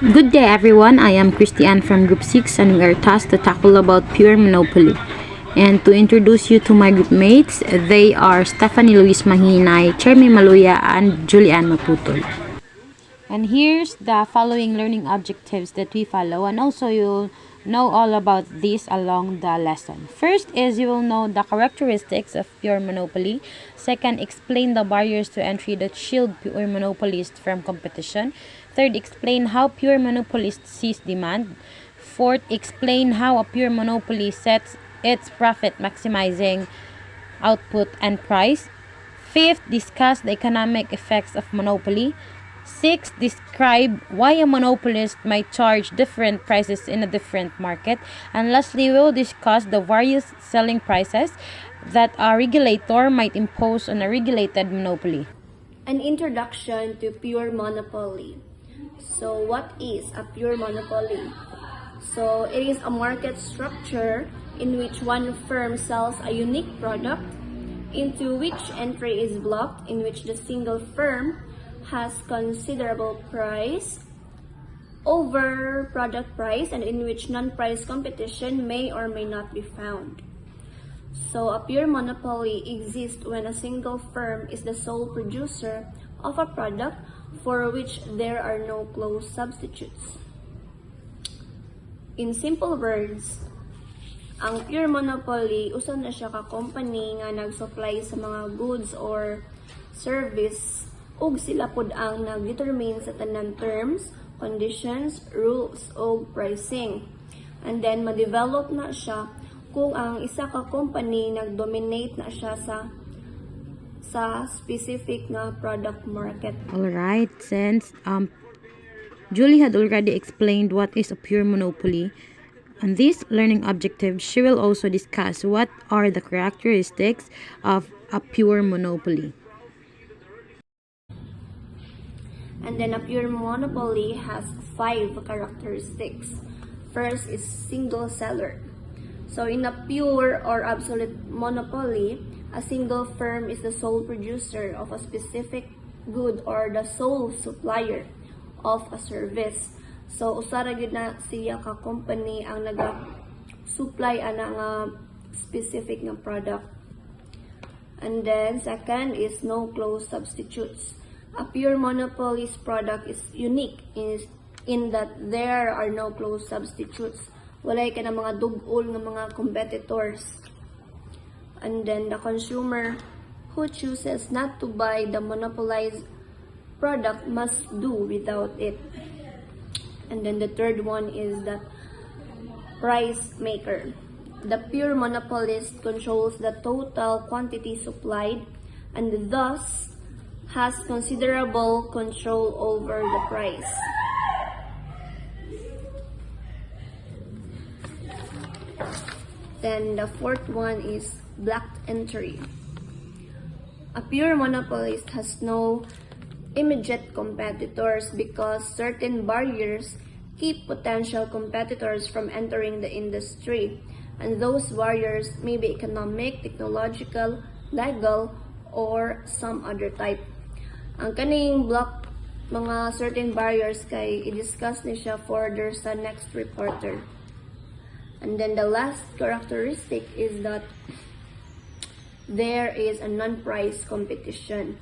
Good day everyone, I am Christiane from Group 6 and we are tasked to tackle about pure monopoly. And to introduce you to my group mates, they are Stephanie Luis Mahinay, Chermy Maluya, and Julian Maputol. And here's the following learning objectives that we follow, and also you'll know all about this along the lesson. First is you will know the characteristics of pure monopoly. Second, explain the barriers to entry that shield pure monopolists from competition. Third, explain how pure monopolists seize demand. Fourth, explain how a pure monopoly sets its profit maximizing output and price. Fifth, discuss the economic effects of monopoly. Sixth, describe why a monopolist might charge different prices in a different market. And lastly, we will discuss the various selling prices that a regulator might impose on a regulated monopoly. An introduction to pure monopoly. So what is a pure monopoly? So it is a market structure in which one firm sells a unique product into which entry is blocked, in which the single firm has considerable price over product price, and in which non-price competition may or may not be found. So a pure monopoly exists when a single firm is the sole producer of a product for which there are no close substitutes. In simple words, ang pure monopoly, usa na siya ka company nga nag-supply sa mga goods or service ug sila pud ang nag-determine sa tanan terms, conditions, rules o pricing. And then ma-develop na siya kung ang isa ka company nag-dominate na siya sa specific na product market. Alright, since Julie had already explained what is a pure monopoly, on this learning objective, she will also discuss what are the characteristics of a pure monopoly. And then a pure monopoly has 5 characteristics. First is single seller. So in a pure or absolute monopoly, a single firm is the sole producer of a specific good or the sole supplier of a service. So usara gyud na siya ka company ang naga-supply ana nga specific nga product. And then second is no close substitutes. A pure monopoly's product is unique in that there are no close substitutes. Walay ka na mga dugol nga mga competitors. And then the consumer who chooses not to buy the monopolized product must do without it. And then the third one is the price maker. The pure monopolist controls the total quantity supplied and thus has considerable control over the price. Then the fourth one is blocked entry. A pure monopolist has no immediate competitors because certain barriers keep potential competitors from entering the industry, and those barriers may be economic, technological, legal, or some other type. Ang kaning block mga certain barriers kay i-discuss ni siya further sa next reporter. And then the last characteristic is that there is a non-price competition.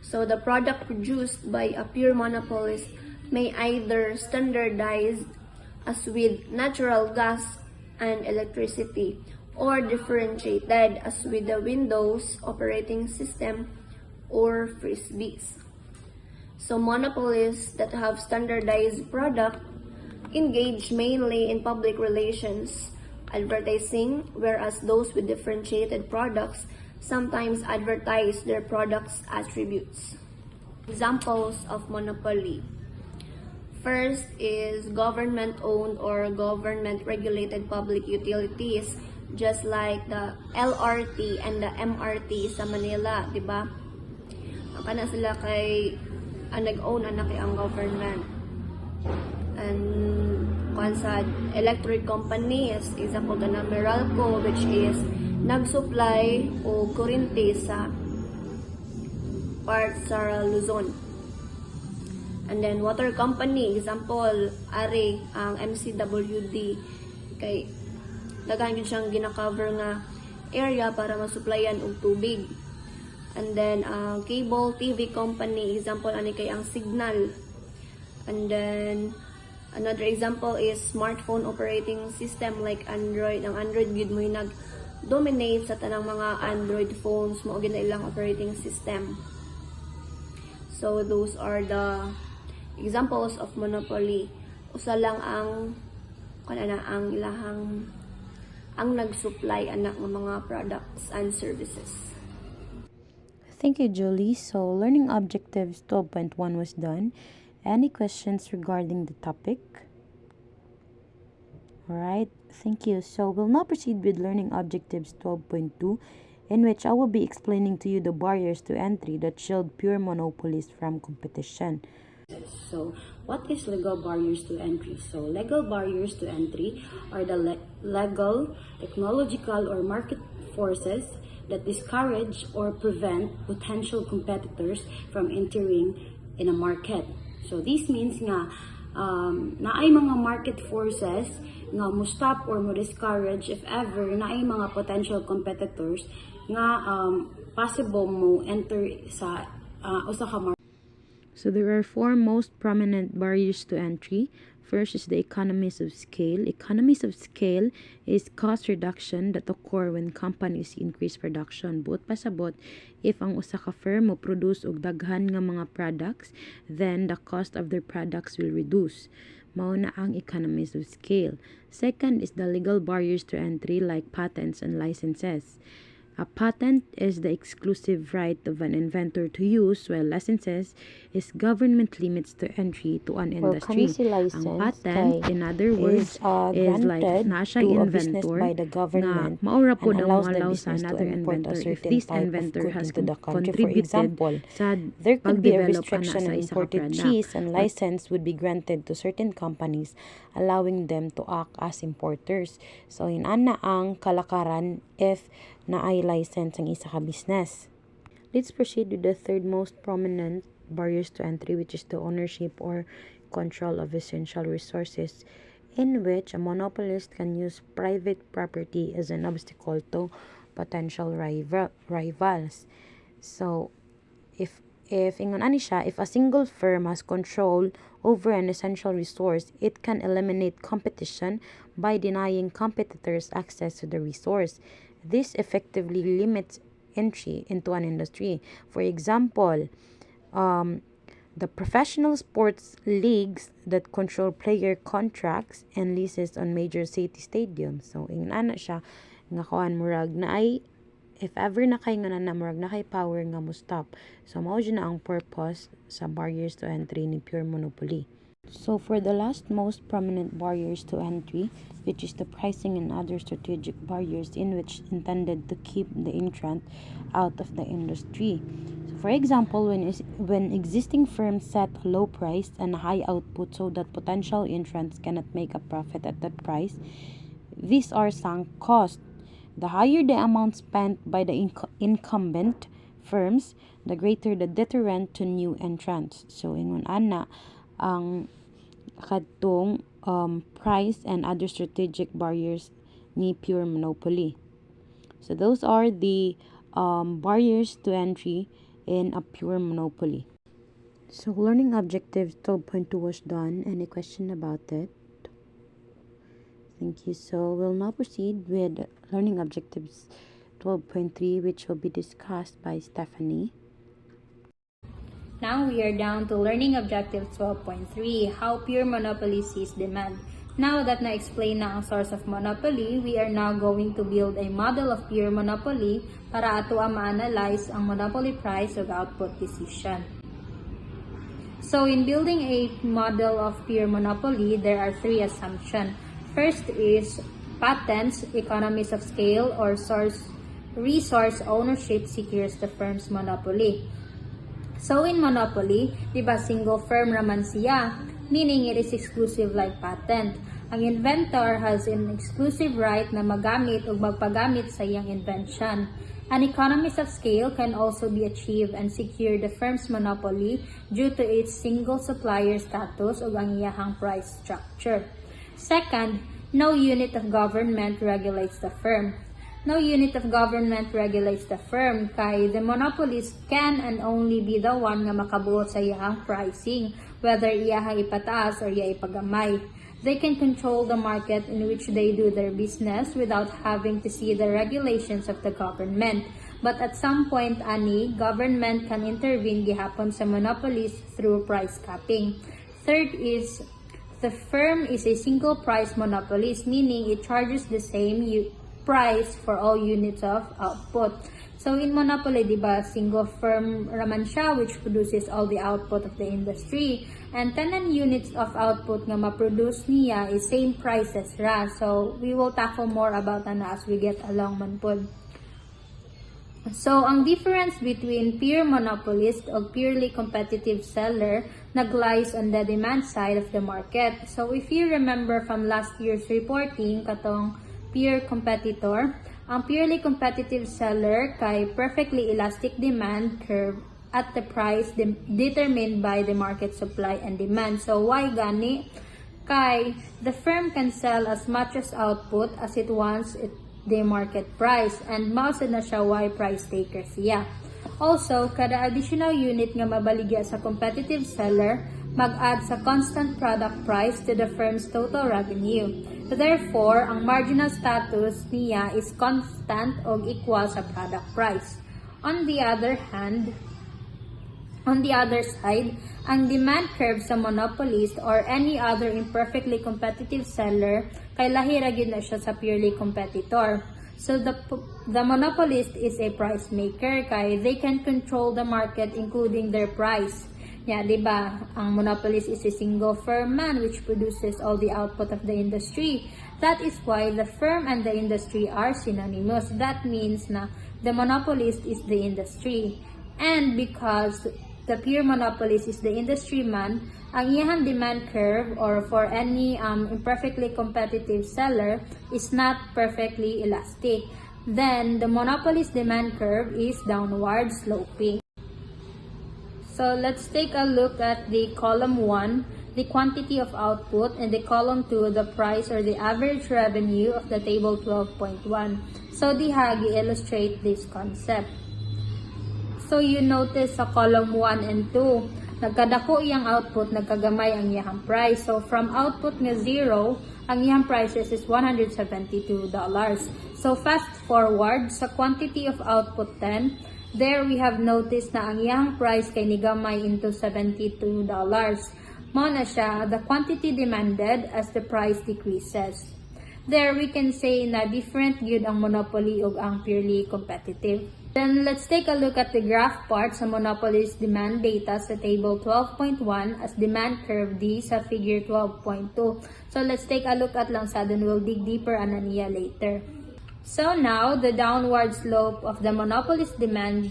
So the product produced by a pure monopolist may either standardized as with natural gas and electricity or differentiated as with the Windows operating system or frisbees. So monopolists that have standardized product engage mainly in public relations, advertising, whereas those with differentiated products sometimes advertise their products' attributes. Examples of monopoly. First is government-owned or government-regulated public utilities, just like the LRT and the MRT sa Manila, di ba? Kana sila kay nag-own anak kay ang government. And kung sa electric company, is example ka na Meralco, which is nag-supply o kuryente sa part sa Luzon. And then water company, example, are ang MCWD kay daghan yun siyang gina-cover nga area para masuplayan og tubig. And then cable TV company, example ani kay ang Signal. And then another example is smartphone operating system like Android. Ang Android gid mo nag-dominate sa tanang mga Android phones mo gid ilang operating system. So those are the examples of monopoly. Usa lang ang ang ilahang ang nag-supply anak ng mga products and services. Thank you, Julie. So, learning objectives 12.1 was done. Any questions regarding the topic? Alright, thank you. So, we'll now proceed with learning objectives 12.2, in which I will be explaining to you the barriers to entry that shield pure monopolies from competition. So, what is legal barriers to entry? So, legal barriers to entry are the legal, technological, or market forces that discourage or prevent potential competitors from entering in a market. So, this means nga, naay mga market forces nga mo stop or mo discourage if ever naay mga potential competitors nga possible mo enter sa usa ka market. So there are four most prominent barriers to entry. First is the economies of scale. Economies of scale is cost reduction that occur when companies increase production. Buot pasabot, if ang usa ka firm mo produce og daghan nga mga products, then the cost of their products will reduce. Mao na ang economies of scale. Second is the legal barriers to entry like patents and licenses. A patent is the exclusive right of an inventor to use, while licenses is government limits to entry to an industry. Ang patent, in other words, is like na siya inventor by the government na maura po and daw allows the allow sa business to another import a inventor if certain this type of inventor good has into the country. For contributed example, sa there could be a pagdevelop restriction ana on sa isa ka imported product. cheese, and license would be granted to certain companies, allowing them to act as importers. So, ana ang kalakaran if naay license ang isa ka business. Let's proceed with the third most prominent barriers to entry, which is the ownership or control of essential resources, in which a monopolist can use private property as an obstacle to potential rivals. So, if ingon ani siya, if a single firm has control over an essential resource, it can eliminate competition by denying competitors access to the resource. This effectively limits entry into an industry. For example, the professional sports leagues that control player contracts and leases on major city stadiums. So, ingana siya, nga kuan murag na ay, if ever na kay nga na murag na kay power nga mo stop. So, mao na ang purpose sa barriers to entry ni pure monopoly. So, for the last most prominent barriers to entry, which is the pricing and other strategic barriers in which intended to keep the entrant out of the industry. So, for example, when existing firms set a low price and a high output so that potential entrants cannot make a profit at that price, these are sunk costs. The higher the amount spent by the incumbent firms, the greater the deterrent to new entrants. So, ingon ana, ang kadtong price and other strategic barriers ni pure monopoly. So those are the barriers to entry in a pure monopoly. So learning objectives 12.2 was done. Any question about it? Thank you. So we'll now proceed with learning objectives 12.3, which will be discussed by Stephanie. Now we are down to learning objective 12.3, how pure monopoly sees demand. Now that na-explain na ang source of monopoly, we are now going to build a model of pure monopoly para ato ang ma-analyze ang monopoly price of output decision. So in building a model of pure monopoly, there are three assumptions. First is patents, economies of scale, or resource ownership secures the firm's monopoly. So in monopoly, di ba single firm naman siya, meaning it is exclusive like patent. Ang inventor has an exclusive right na magamit o magpagamit sa iyang invention. An economies of scale can also be achieved and secure the firm's monopoly due to its single supplier status o ang iyahang price structure. Second, no unit of government regulates the firm. No unit of government regulates the firm kay the monopolist can and only be the one nga makabuot sa iyahang pricing, whether iyaha ipataas or iya ipagamay. They can control the market in which they do their business without having to see the regulations of the government. But at some point, government can intervene gihapon sa monopolist through price capping. Third is, the firm is a single price monopolist, meaning it charges the same price for all units of output. So in monopoly, di ba, single firm raman siya which produces all the output of the industry. And 10 units of output nga ma-produce niya is same prices ra. So we will tackle more about ana as we get along man pod. So ang difference between pure monopolist o purely competitive seller naglies on the demand side of the market. So if you remember from last year's reporting katong pure competitor, ang purely competitive seller kay perfectly elastic demand curve at the price determined by the market supply and demand. So why gani? Kay the firm can sell as much as output as it wants at the market price and mao na siya why price taker siya. Also, kada additional unit nga mabaligya sa competitive seller mag-add sa constant product price to the firm's total revenue. Therefore, ang marginal status niya is constant o equal sa product price. On the other side, ang demand curve sa monopolist or any other imperfectly competitive seller kay lahi ra gyud na siya sa purely competitor. So the monopolist is a price maker kay they can control the market including their price. Yeah, diba? Ang monopolist is a single firm man which produces all the output of the industry. That is why the firm and the industry are synonymous. That means na the monopolist is the industry. And because the pure monopolist is the industry man, ang iyahang demand curve or for any imperfectly competitive seller is not perfectly elastic. Then the monopolist demand curve is downward sloping. So let's take a look at the column 1, the quantity of output, and the column 2, the price or the average revenue of the table 12.1. So diha gi-illustrate this concept. So you notice sa column 1 and 2, nagkadako iyang output, nagkagamay ang iyang price. So from output nga 0, ang iyang prices is $172. So fast forward sa quantity of output 10, there we have noticed na ang iyang price kay nigamay into $72. Mao na siya the quantity demanded as the price decreases. There we can say na different gyud ang monopoly ug ang purely competitive. Then let's take a look at the graph part sa monopoly's demand data sa table 12.1 as demand curve D sa figure 12.2. So let's take a look at lang sa then we'll dig deeper ana niya later. So now, the downward slope of the monopolist demand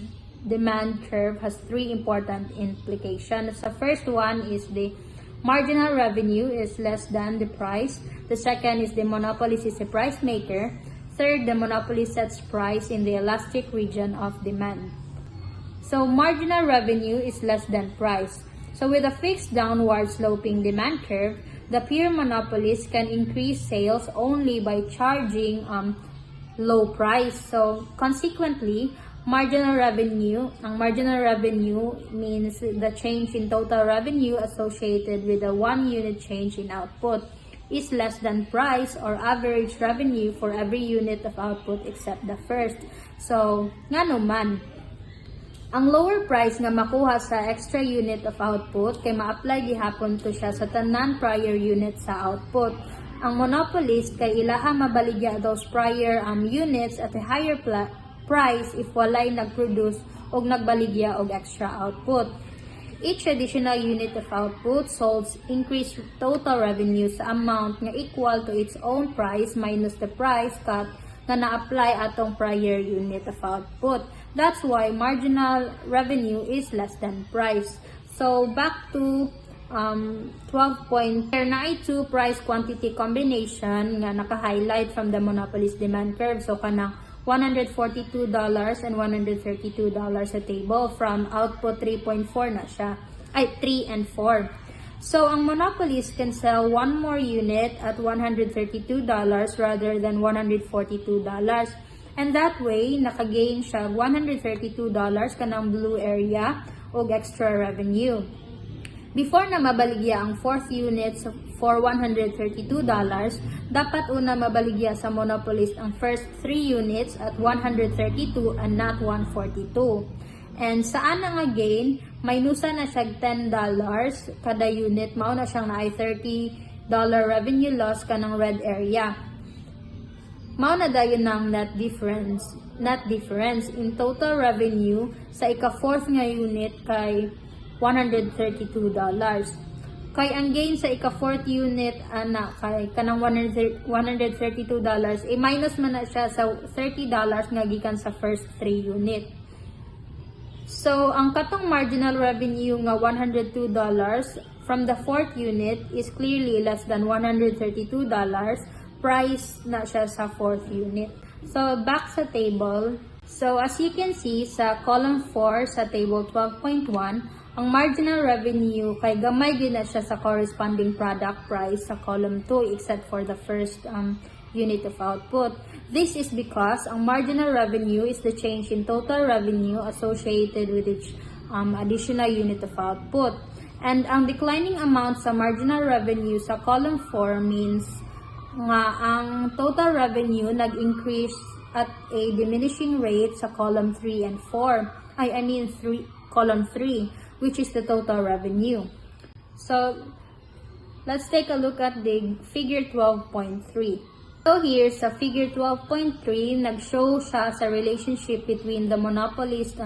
curve has three important implications. The first one is the marginal revenue is less than the price. The second is the monopolist is a price maker. Third, the monopoly sets price in the elastic region of demand. So marginal revenue is less than price. So with a fixed downward sloping demand curve, the pure monopolist can increase sales only by charging low price. So consequently, marginal revenue means the change in total revenue associated with a 1 unit change in output is less than price or average revenue for every unit of output except the first. So ngano man ang lower price nga makuha sa extra unit of output kay ma-apply gihapon to siya sa tanan prior unit sa output. Ang monopolist kay ilaha mabaligya those prior units at a higher price if walay nagproduce og nagbaligya og extra output. Each additional unit of output solves increased total revenue sa amount nga equal to its own price minus the price cut na na-apply atong prior unit of output. That's why marginal revenue is less than price. So back to 12 na ay 2 price quantity combination nga naka-highlight from the monopolist demand curve. So kanang $142 and $132 a table from output 3.4 na siya. Ay, 3 and 4. So, ang monopolies can sell one more unit at $132 rather than $142. And that way, nakagain siya $132 kanang blue area o extra revenue. Before na mabaligya ang fourth unit for $132, dapat una mabaligya sa monopolist ang first 3 units at $132 and not $142. And saan na nga gain, maynusa na siya $10 kada unit, mao na siyang naay $30 revenue loss kanang red area. Mao na dayon ng net difference in total revenue sa ika-fourth nga unit kay $132. Kay ang gain sa ika-fourth unit ana kay kanang $132, i-minus man na siya sa $30 nga gikan sa first 3 unit. So, ang katong marginal revenue nga $102 from the fourth unit is clearly less than $132. Price na siya sa fourth unit. So, back sa table. So, as you can see, sa column 4 sa table 12.1, ang marginal revenue kay gamay din na siya sa corresponding product price sa column 2 except for the first unit of output. This is because ang marginal revenue is the change in total revenue associated with each additional unit of output. And ang declining amount sa marginal revenue sa column 4 means nga ang total revenue nag-increase at a diminishing rate sa column 3 and 4. Column 3, which is the total revenue. So, let's take a look at the figure 12.3. So here sa figure 12.3, nag-show siya sa relationship between the monopolist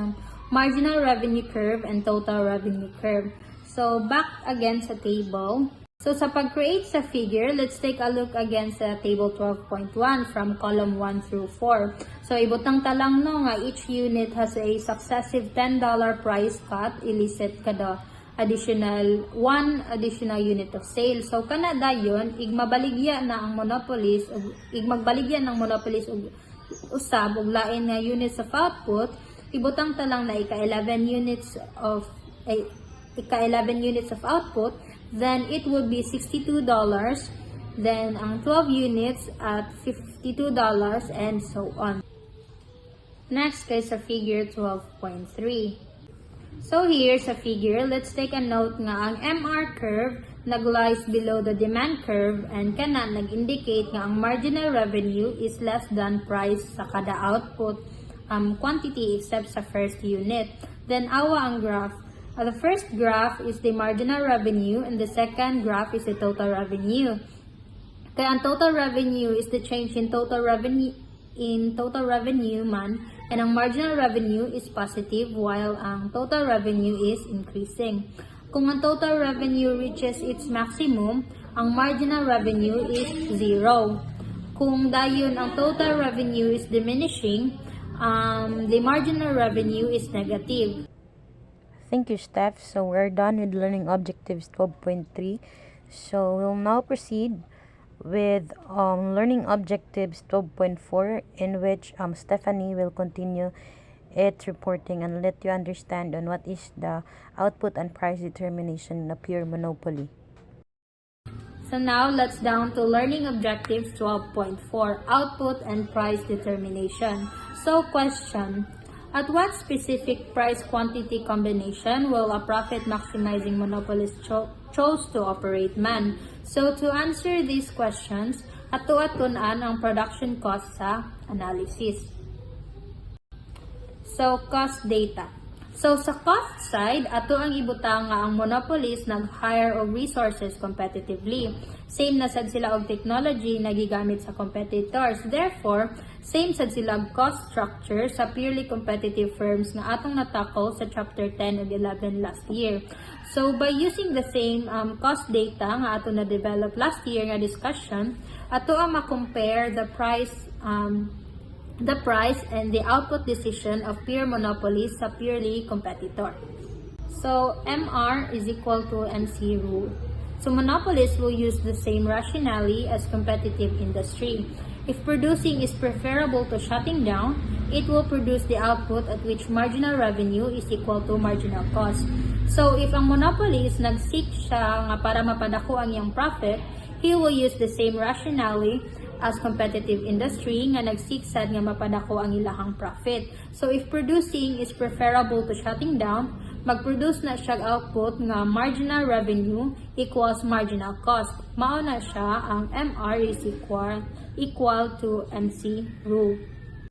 marginal revenue curve and total revenue curve. So, back again sa table. So, sa pag-create sa figure, let's take a look again sa table 12.1 from column 1 through 4. So, ibutang talang no nga each unit has a successive $10 price cut, elicit kada additional unit of sales. So, kanada yun, igmabaligya na ang monopolist, igmagbaligya ng monopolist usab og lain nga units of output, ibutang talang na ika-11 units of output, then it would be $62, then ang 12 units at $52, and so on. Next kay sa figure 12.3. So here sa figure, let's take a note nga ang MR curve nag-lies below the demand curve and kana nag-indicate nga ang marginal revenue is less than price sa kada output quantity except sa first unit. Then awa ang graph. The first graph is the marginal revenue and the second graph is the total revenue. Kaya ang total revenue is the change in total revenue man, and ang marginal revenue is positive while ang total revenue is increasing. Kung ang total revenue reaches its maximum, ang marginal revenue is 0. Kung dayon ang total revenue is diminishing, the marginal revenue is negative. Thank you, Steph. So we're done with learning objectives 12.3. So we'll now proceed with learning objectives 12.4, in which Stephanie will continue its reporting and let you understand on what is the output and price determination in a pure monopoly. So now let's down to learning objectives 12.4, output and price determination. So question: at what specific price-quantity combination will a profit-maximizing monopolist chose to operate man? So, to answer these questions, ato-atunan ang production cost sa analysis. So, cost data. So, sa cost side, ato ang ibutang nga ang monopolist nag-hire og resources competitively. Same na sad sila og technology na gigamit sa competitors. Therefore, same sad sila og cost structure sa purely competitive firms nga atong natakol sa chapter 10 ug 11 last year. So, by using the same cost data nga ato na develop last year nga discussion, ato ang ma-compare the price and the output decision of pure monopolies sa purely competitor. So, MR is equal to MC rule. So, monopolists will use the same rationale as competitive industry. If producing is preferable to shutting down, it will produce the output at which marginal revenue is equal to marginal cost. So if ang monopoly is nag-seek siya nga para mapadako ang iyang profit, he will use the same rationale as competitive industry nga nag-seek sad nga mapadako ang ilahang profit. So if producing is preferable to shutting down, mag-produce na siya output nga marginal revenue equals marginal cost. Mao na siya ang MR is equal to MC rule.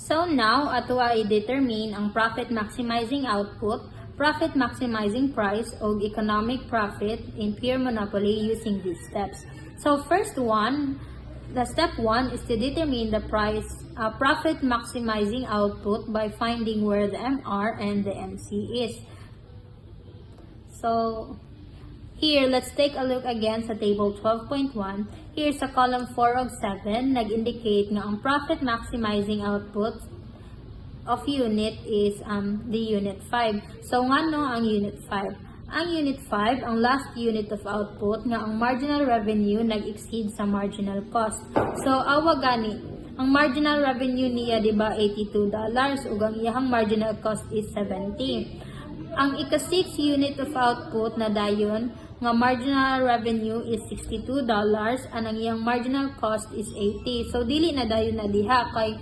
So now, ato ay determine ang profit maximizing output, profit maximizing price, o economic profit in pure monopoly using these steps. So first one, the step 1 is to determine the profit maximizing output by finding where the MR and the MC is. So here, let's take a look again sa table 12.1. Here sa column 4 of 7, nag-indicate nga ang profit maximizing output of unit is the unit 5. So ngano ang unit 5? Ang unit 5, ang last unit of output nga ang marginal revenue nag-exceed sa marginal cost. So awa gani, ang marginal revenue niya di ba $82 ug ang iyang marginal cost is 70. Ang ika-6 unit of output na dayon nga marginal revenue is $62 and ang iyang marginal cost is 80. So dili na dayon na diha kay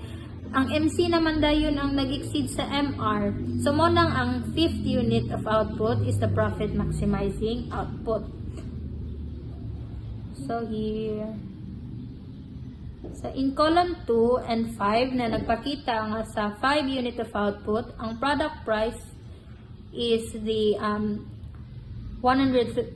ang MC naman dayon ang nag-exceed sa MR. So mo nang ang 5th unit of output is the profit maximizing output. So here, so in column 2 and 5 na nagpakita nga sa 5 unit of output, ang product price is the $122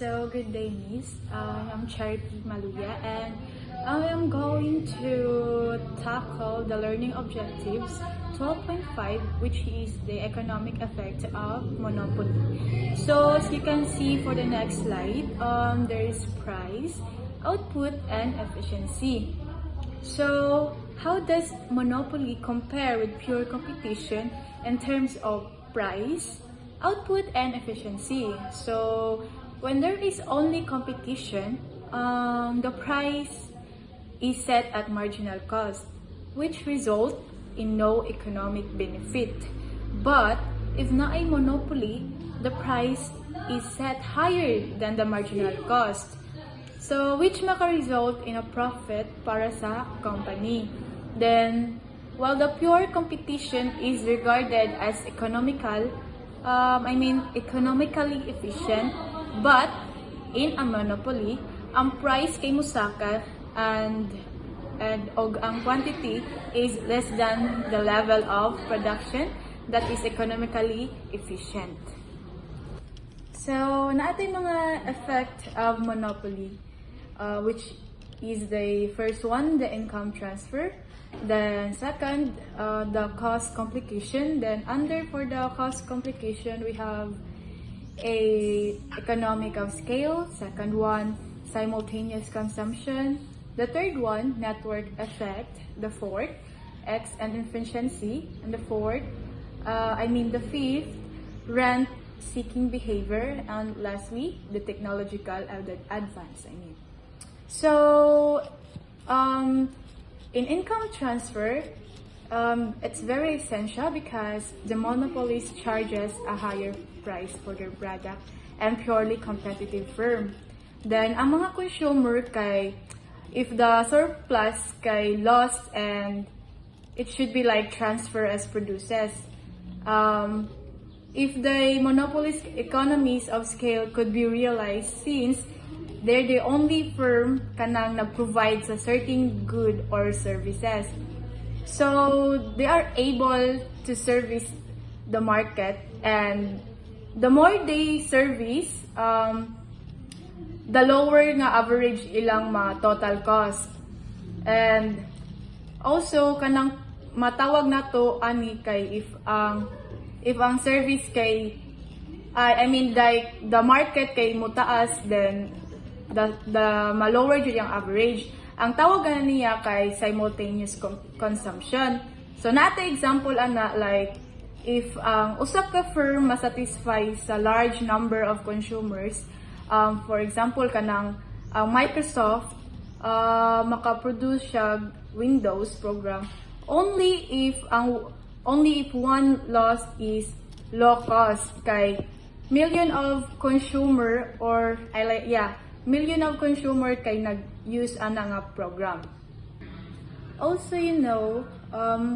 So, good day, Miss. I'm Charity Maluya, and I am going to tackle the learning objectives 12.5, which is the economic effect of monopoly. So, as you can see for the next slide, there is price, output, and efficiency. So, how does monopoly compare with pure competition in terms of price, output, and efficiency? So, when there is only competition, the price is set at marginal cost, which result in no economic benefit. But if na a monopoly, the price is set higher than the marginal cost, so which maka-result in a profit para sa company. Then, while the pure competition is regarded as economically efficient, but in a monopoly, ang price kay musaka and ang quantity is less than the level of production that is economically efficient. So, naatay mga effect of monopoly, which is the first one, the income transfer. Then second, the cost complication. Then under for the cost complication, we have a economic of scale. Second one, simultaneous consumption. The third one, network effect. The fourth, X and efficiency. And the fifth, rent seeking behavior. And lastly, the technological advance. So, in income transfer, it's very essential because the monopolist charges a higher price for their product and purely competitive firm. Then, ang mga consumer kay, if the surplus kay lost and it should be like transfer as produces. If the monopolist economies of scale could be realized since they're the only firm kanang nag-provide sa certain good or services. So, they are able to service the market, and the more they service, the lower nga average ilang total cost. And also, kanang matawag na to ani kay if ang service kay, like the market kay mutaas, then the malower jud yung average. ang tawagan niya kay simultaneous consumption. So nato example ana like if ang usa ka firm masatisfy sa large number of consumers, for example kanang Microsoft makaproduce siya Windows program only if one loss is low cost kay million of consumer million of consumer kay nag-use ana nga program. Also,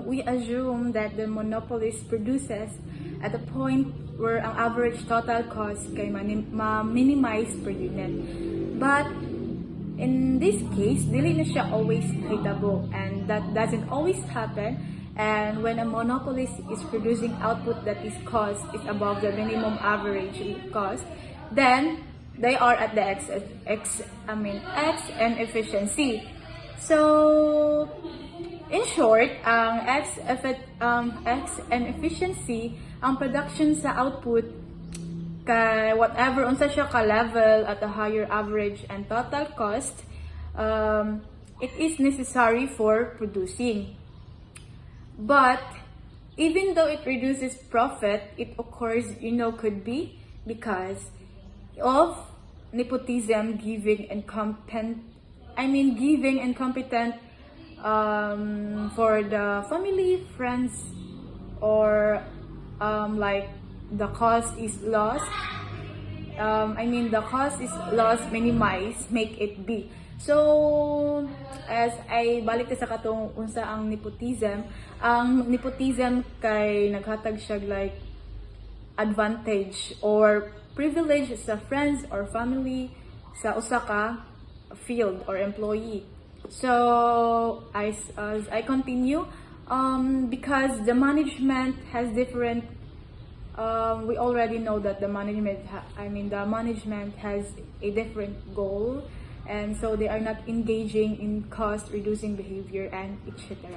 we assume that the monopolist produces at a point where ang average total cost kay ma-minimize per unit. But in this case, dili na siya always hitabo, and that doesn't always happen. And when a monopolist is producing output that is above the minimum average cost, then they are at the X and efficiency. So, in short, ang X and efficiency, ang production sa output kay whatever unsa siya ka level at a higher average and total cost, it is necessary for producing. But even though it reduces profit, it occurs, could be because of nepotism, giving and competent for the family, friends, or like the cost is lost. The cost is lost, minimize, make it be. So, as ay balik sa katong unsa ang nepotism kay naghatag siya like advantage or privilege sa friends or family sa usa ka field or employee. So, as I continue, because the management has different, we already know that the management has a different goal, and so they are not engaging in cost-reducing behavior and etc.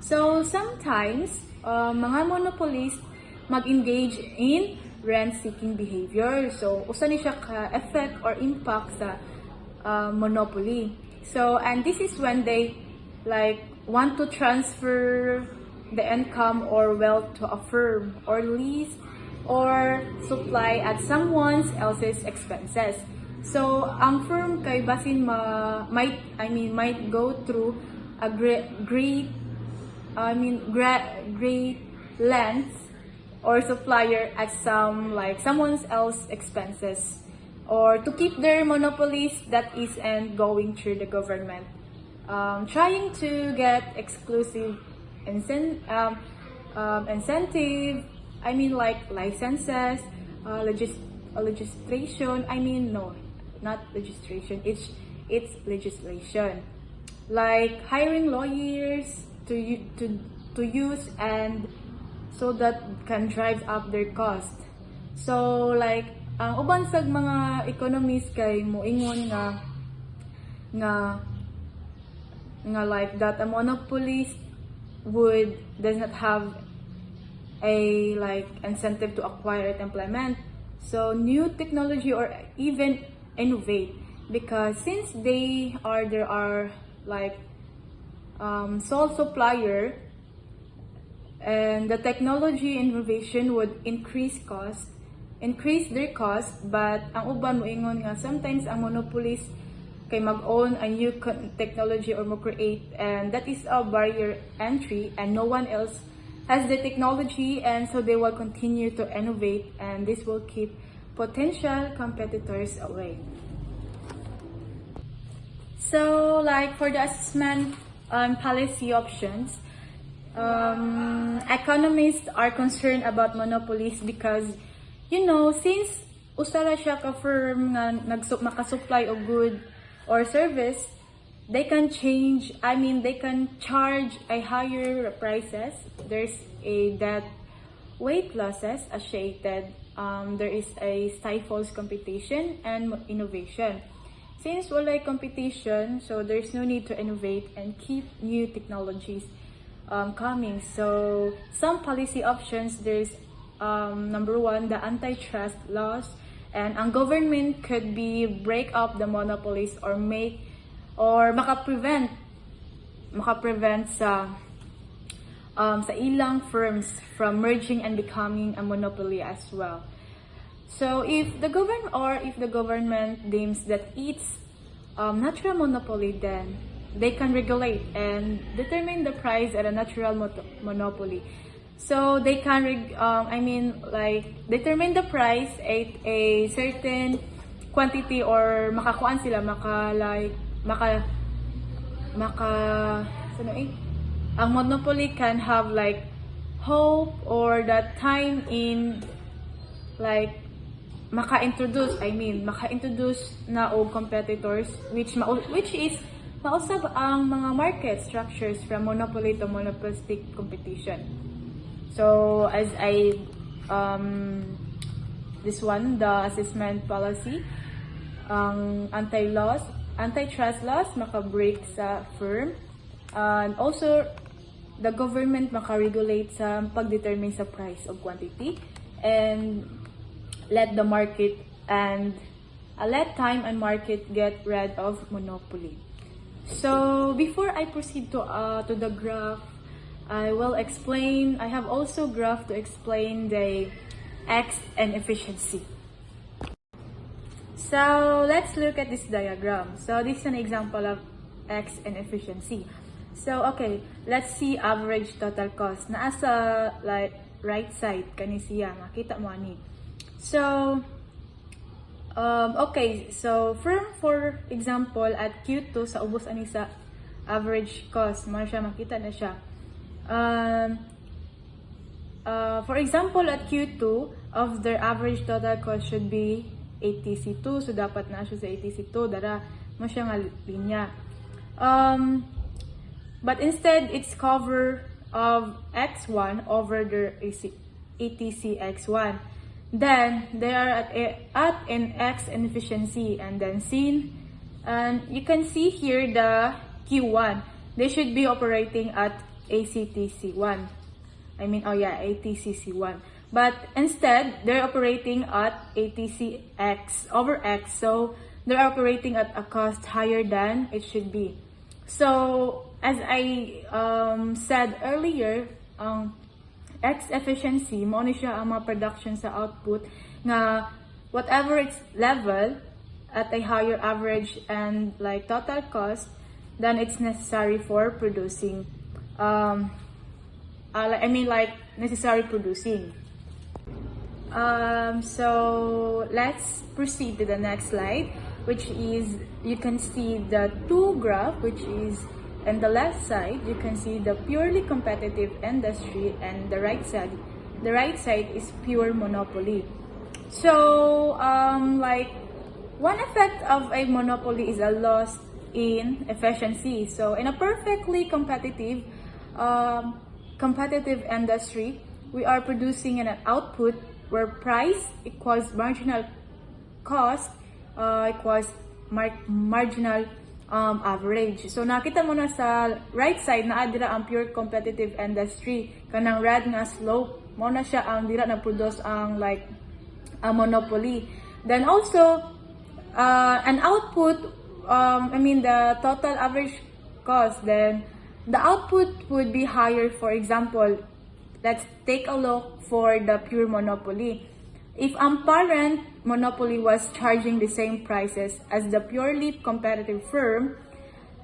So, sometimes, mga monopolists mag-engage in rent-seeking behavior. So, usa ni siya ka-effect or impact sa monopoly. So, and this is when they want to transfer the income or wealth to a firm or lease or supply at someone else's expenses. So, ang firm kay basin might go through a great lengths or supplier at someone else's expenses, or to keep their monopolies that isn't going through the government, trying to get exclusive incentive, licenses, legislation. No, not registration. It's legislation, like hiring lawyers to use and so that can drive up their cost. So ang uban sa mga economists kay moingon nga like that a monopolist does not have a incentive to acquire and implement so new technology or even innovate, because since there are sole supplier, and the technology innovation would increase their cost, but ang uban moingon nga sometimes ang monopolist kay mag-own a new technology or mo-create, and that is a barrier entry and no one else has the technology, and so they will continue to innovate, and this will keep potential competitors away. So for the assessment policy options, economists are concerned about monopolies because since usara siya ka firm nga makasupply of good or service, they can charge a higher prices. There's a dead weight losses associated. There is a stifles competition and innovation. Since wala competition, so there's no need to innovate and keep new technologies coming. So some policy options, there's number one, the antitrust laws, and ang government could be break up the monopolies or make or maka-prevent sa ilang firms from merging and becoming a monopoly as well. So if the government deems that it's natural monopoly, then they can regulate and determine the price at a natural monopoly. So they can determine the price at a certain quantity, or makakuan sila ang monopoly can have like hope or that time in like maka-introduce na og competitors which is mausab ang mga market structures from monopoly to monopolistic competition. So as this one, the assessment policy, ang antitrust laws maka-break sa firm, and also the government maka-regulate sa pag-determine sa price of quantity, and let time and market get rid of monopoly. So before I proceed to the graph, I have also graph to explain the X and efficiency. So let's look at this diagram. So this is an example of X and efficiency. So okay, let's see average total cost. Naa sa like right side kani siya, makita mo ani. So okay, so for example at Q2 sa ubos ani sa average cost, mo siya makita na siya. For example at Q2 of their average total cost should be ATC2, so dapat na siya sa ATC2 dara mo siya nga linya. But instead it's cover of X1 over their ATC X1. Then they are at an X inefficiency, and then seen, and you can see here the Q1. They should be operating at ATCC1. But instead they're operating at ATCX over X, so they're operating at a cost higher than it should be. So as I said earlier, X efficiency mo ni siya ang mga production sa output nga whatever its level at a higher average and like total cost than it's necessary for producing necessary producing. So let's proceed to the next slide, which is you can see the two graph, which is on the left side you can see the purely competitive industry, and the right side is pure monopoly. So like one effect of a monopoly is a loss in efficiency. So in a perfectly competitive industry, we are producing an output where price equals marginal cost equals marginal average. So nakita mo na sa right side na adira ang pure competitive industry, kanang red nga slope mo na siya ang dira na produce ang like a monopoly. Then also an output the total average cost, then the output would be higher. For example, let's take a look for the pure monopoly. If ang parent monopoly was charging the same prices as the purely competitive firm,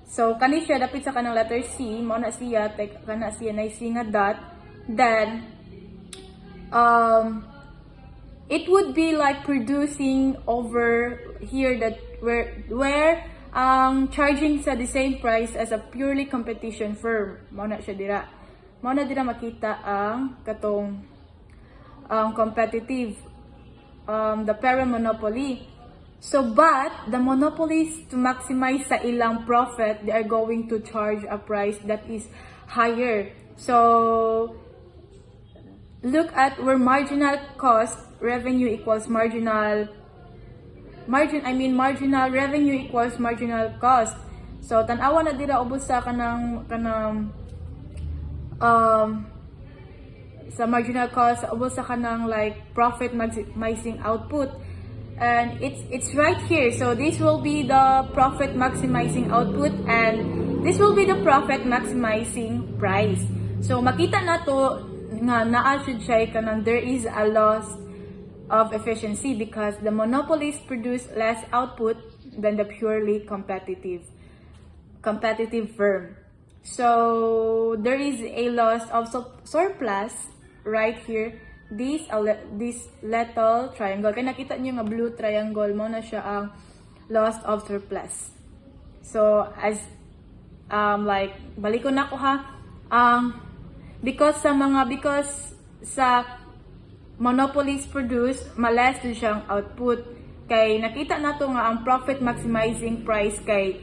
so kani siya dapit sa kanang letter C, mo na siya kana siya na nga dot, then it would be like producing over here that where charging sa the same price as a purely competition firm. Mo na siya dira. Mo na dira makita ang katong competitive the parent monopoly. So but the monopolies, to maximize sa ilang profit, they are going to charge a price that is higher. So look at where marginal cost revenue equals marginal revenue equals marginal cost. So tan-awa na dira ubos sa kanang sa marginal cost, ubos sa kanang like profit maximizing output. and it's right here. So this will be the profit maximizing output, and this will be the profit maximizing price. So makita na to nga naa should siya kanang there is a loss of efficiency because the monopolies produce less output than the purely competitive firm. So there is a loss of surplus right here. This little triangle, kaya nakita niyo nga blue triangle mo na siya ang loss of surplus. So as like balik ko na ko ha, because sa monopolies produce malas din siyang output, kay nakita nato nga ang profit maximizing price kay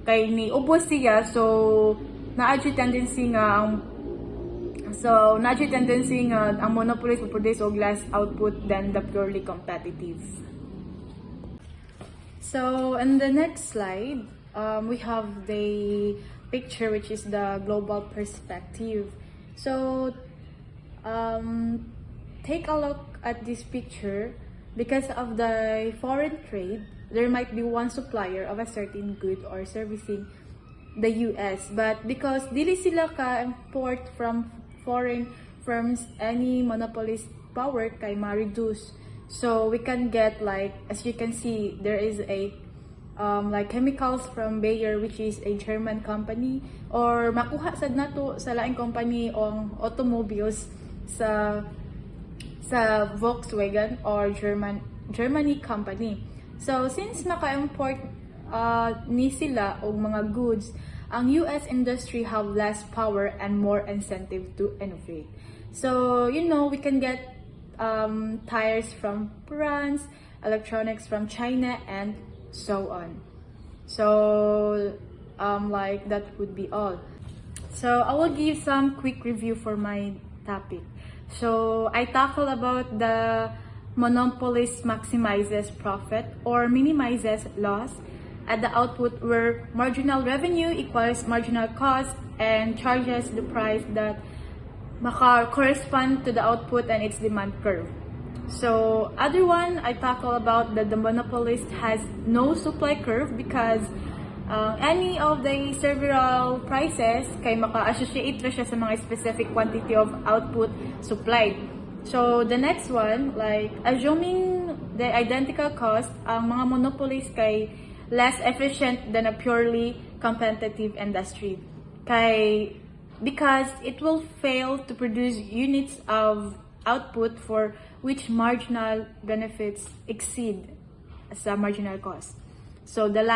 ni ubos siya, so na-adjust tendency nga ang monopolies will produce og less output than the purely competitive. So in the next slide, we have the picture which is the global perspective. So take a look at this picture. Because of the foreign trade, there might be one supplier of a certain good or servicing the US, but because dili sila ka-import from foreign firms, any monopolist power kay ma-reduce. So we can get, like, as you can see, there is a like chemicals from Bayer, which is a German company, or makuha sad nato sa laing company ang automobiles sa Volkswagen or Germany company. So since maka-import ni sila og mga goods, ang US industry have less power and more incentive to innovate. So we can get tires from France, electronics from China, and so on. So like that would be all. So I will give some quick review for my topic. So I tackle about the monopolist maximizes profit or minimizes loss at the output, where marginal revenue equals marginal cost and charges the price that correspond to the output and its demand curve. So other one I tackle about that the monopolist has no supply curve because any of the several prices kay maka-associate ra siya sa mga specific quantity of output supplied. So the next one, like assuming the identical cost, ang mga monopolies kay less efficient than a purely competitive industry. Because it will fail to produce units of output for which marginal benefits exceed sa marginal cost. So the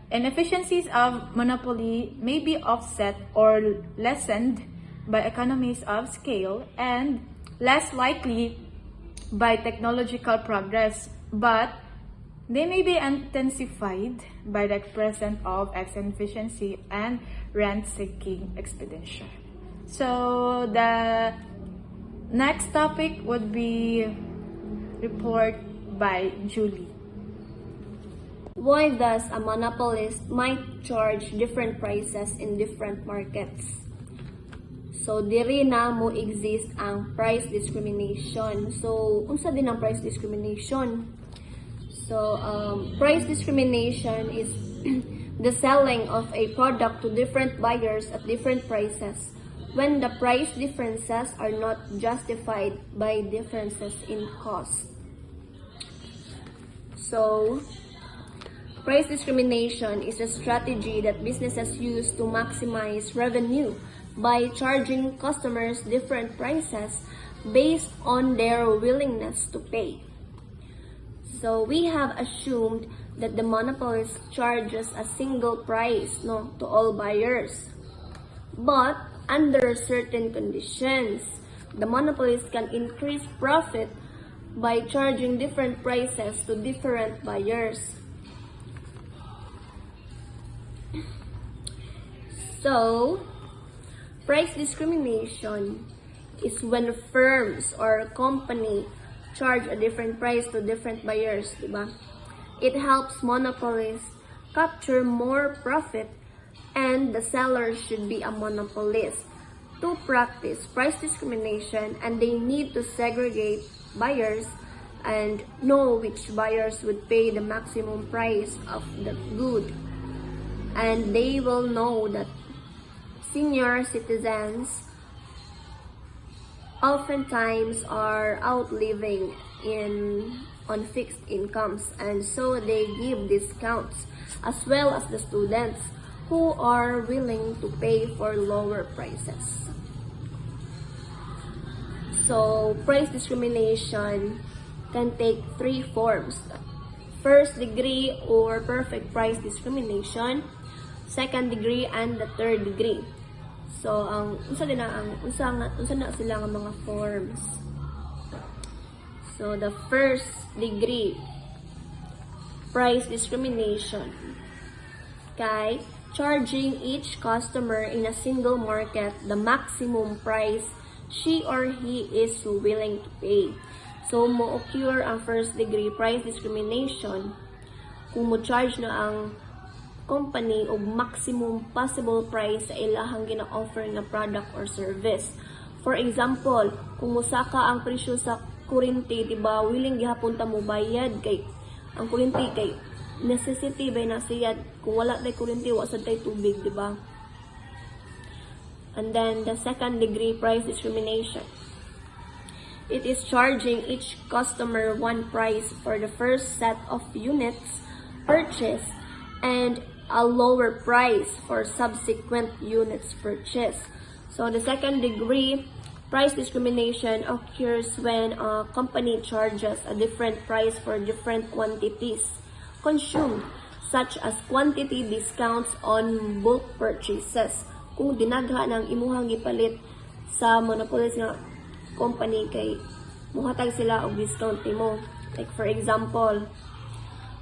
inefficiencies of monopoly may be offset or lessened by economies of scale and less likely by technological progress, but they may be intensified by the presence of inefficiency and rent-seeking expedition. So the next topic would be report by Julie. Why does a monopolist might charge different prices in different markets? So diri na mo exist ang price discrimination. So unsa din ang price discrimination? So price discrimination is the selling of a product to different buyers at different prices when the price differences are not justified by differences in cost. So price discrimination is a strategy that businesses use to maximize revenue by charging customers different prices based on their willingness to pay. So we have assumed that the monopolist charges a single price to all buyers. But under certain conditions, the monopolist can increase profit by charging different prices to different buyers. So, price discrimination is when firms or company charge a different price to different buyers, diba? It helps monopolists capture more profit, and the seller should be a monopolist to practice price discrimination, and they need to segregate buyers and know which buyers would pay the maximum price of the good. And they will know that senior citizens oftentimes are outliving on fixed incomes, and so they give discounts, as well as the students who are willing to pay for lower prices. So price discrimination can take three forms: first degree or perfect price discrimination, second degree, and the third degree. So unsa na sila nga mga forms. So the first degree price discrimination kay charging each customer in a single market the maximum price she or he is willing to pay. So mo occur ang first degree price discrimination kung mo charge na ang company og maximum possible price sa ilahang gina-offer nga product or service. For example, kung musaka ang presyo sa kuryente, diba, willing gihapon ta mo bayad kay ang kuryente kay necessity ba na siya, kung wala tay kuryente wa sad tay tubig, diba? And then the second degree price discrimination. It is charging each customer one price for the first set of units purchased and a lower price for subsequent units purchased. So the second degree price discrimination occurs when a company charges a different price for different quantities consumed, such as quantity discounts on bulk purchases. Kung dinagha ng imuhang gipalit sa monopolist nga company kay muhatag sila og discount nimo. Like for example,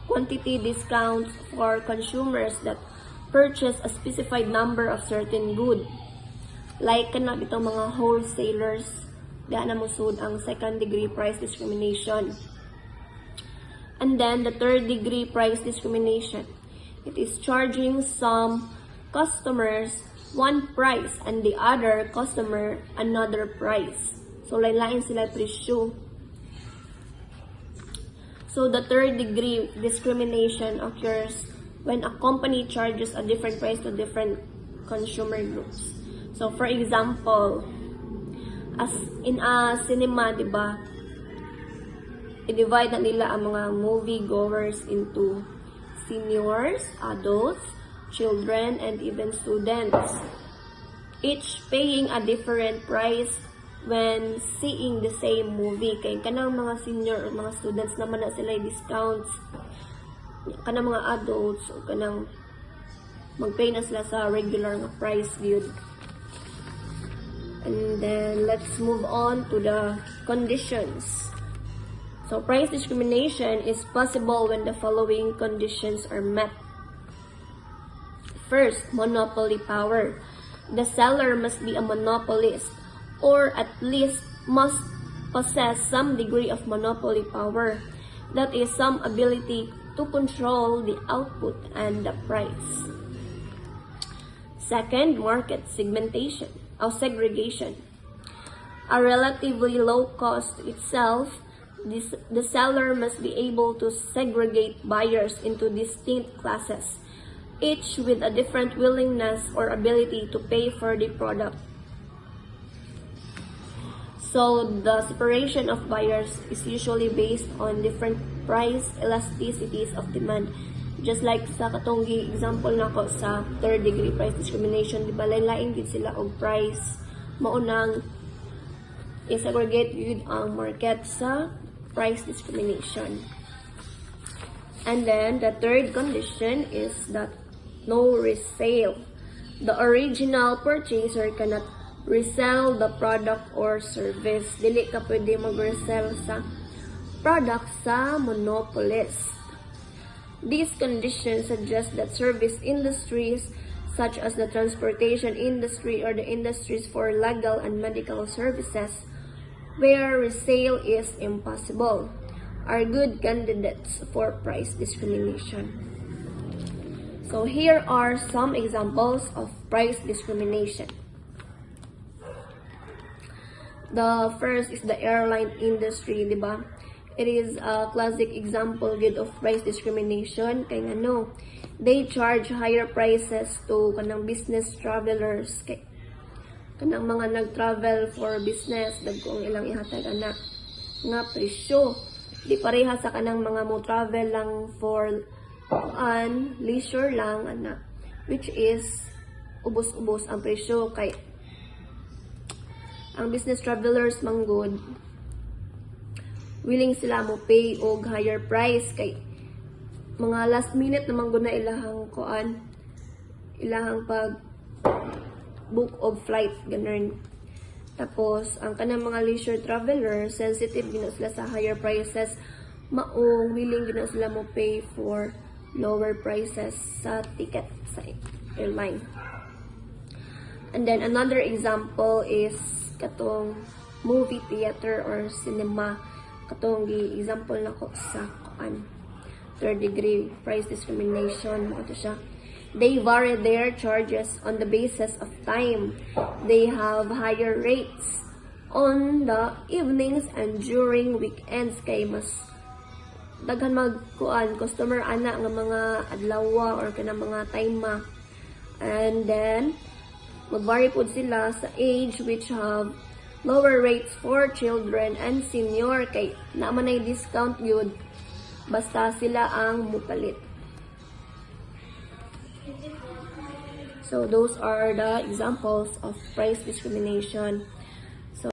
quantity discounts for consumers that purchase a specified number of certain good. Like kana bitong mga wholesalers, daan na musud ang second degree price discrimination. And then the third degree price discrimination. It is charging some customers one price and the other customer another price. So lain-lain sila presyo. So the third degree discrimination occurs when a company charges a different price to different consumer groups. So for example, as in a cinema, diba, i-divide na nila ang mga movie goers into seniors, adults, children, and even students, each paying a different price when seeing the same movie. Kay kanang mga senior or mga students naman na sila discounts, kanang mga adults o kanang magpay na sila sa regular nga price viewed. And then let's move on to the conditions. So price discrimination is possible when the following conditions are met. First, monopoly power. The seller must be a monopolist, or at least must possess some degree of monopoly power, that is, some ability to control the output and the price. Second, market segmentation or segregation. A relatively low cost itself, the seller must be able to segregate buyers into distinct classes, each with a different willingness or ability to pay for the product. So the separation of buyers is usually based on different price elasticities of demand. Just like sa katong example nako sa third degree price discrimination, di ba lain-lain gid sila og price, maunang i-segregate yun ang market sa price discrimination. And then the third condition is that no resale. The original purchaser cannot resell the product or service. Dili ka pwede mag-resell sa product sa monopolist. These conditions suggest that service industries such as the transportation industry or the industries for legal and medical services, where resale is impossible, are good candidates for price discrimination. So here are some examples of price discrimination. The first is the airline industry, diba? It is a classic example good of price discrimination kay ngano they charge higher prices to kanang business travelers kay kanang mga nag-travel for business dagko ang ilang ihatag ana nga presyo di pareha sa kanang mga mo travel lang for leisure lang ana which is ubos-ubos ang presyo kay ang business travelers manggod willing sila mo pay og higher price kay mga last minute naman guna ilahang ilahang pag book of flight ganun. Tapos ang kanang mga leisure traveler sensitive gina sila sa higher prices maong willing gina sila mo pay for lower prices sa ticket sa airline. And then another example is katong movie theater or cinema. Katong example na ko sa third degree price discrimination mo ito siya. They vary their charges on the basis of time. They have higher rates on the evenings and during weekends kay mas daghan customer ana nga mga adlaw or kanang mga time. And then mag-vary po sila sa age which have lower rates for children and senior kay naman ay discount yun basta sila ang mupalit. So those are the examples of price discrimination.